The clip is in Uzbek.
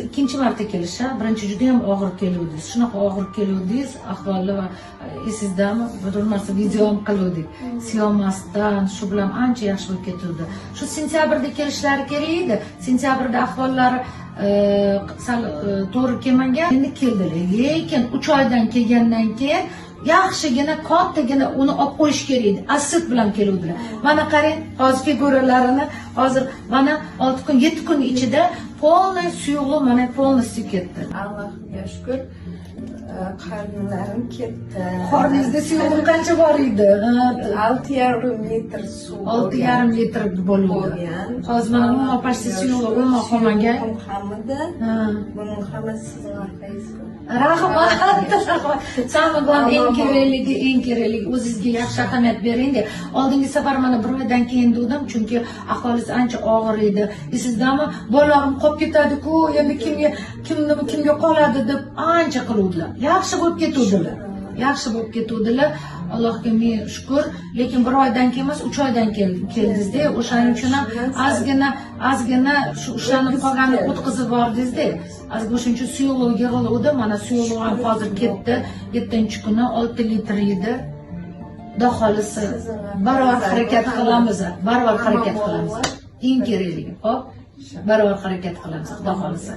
ikkinchi marta kelishi, birinchi juda ham og'ir keluvdingiz. Shunaqa og'ir keluvdingiz, ahvoli va esizdami? Bir narsa video ham qiluvdik. Siyomasdan shu bilan ancha yaxshi bo'lib ketuvdi. Shu sentyabrda kelishlari kerak edi. Sentyabrda ahvollari sal to'g'ri kelmagan. Endi keldilar. Lekin 3 oydan kelgandan keyin yaxshigina kattagina uni olib qo'yish kerak edi. Asset bilan keluvdilar. Mana qarang, hozirgi go'ralarini, hozir mana 6 kun, 7 kun ichida polniy suyuqlik mana polniy ketdi. Allohga shukr. Qarnlarim ketdi. Qorningizda suyuqlik qancha bor edi? 6,5 litr suv. 6,5 litr bo'lgan. Hozir mana umuman почти suyuqlik umuman qolmagan. Hamida. Buning hammasi sizning orqangizda. Rahmat. Самое главное, eng kerakligi o'zingizga yaxshi ahamiyat bering-da. Oldingi safar mana bir oydan keyin dedim, chunki ahvolisi ancha og'ir edi. Esizdami? Bolalarim qolib ketadi-ku, endi kimga qoladi deb ancha qiluvdilar. Yaxshi bo'lib ketuvdilar. Yaxshi bo'lib ketuvdilar. Allohga ming shukr. Lekin bir oydan keyin emas, 3 oydan keldingiz-da. O'shaning uchun ham ozgina shu ushlanib qolganini o'tkazib bordingiz-da. O'shaning uchun suyuqlik yig'iluvdi. Mana suyuqlik ham hozir ketdi. 7-kuni 6 litr edi. Xudo xolisi barobar harakat qilamiz. Barobar harakat qilamiz. Eng kerakligi. Xo'p, barobar harakat qilamiz. Xudo xolisi.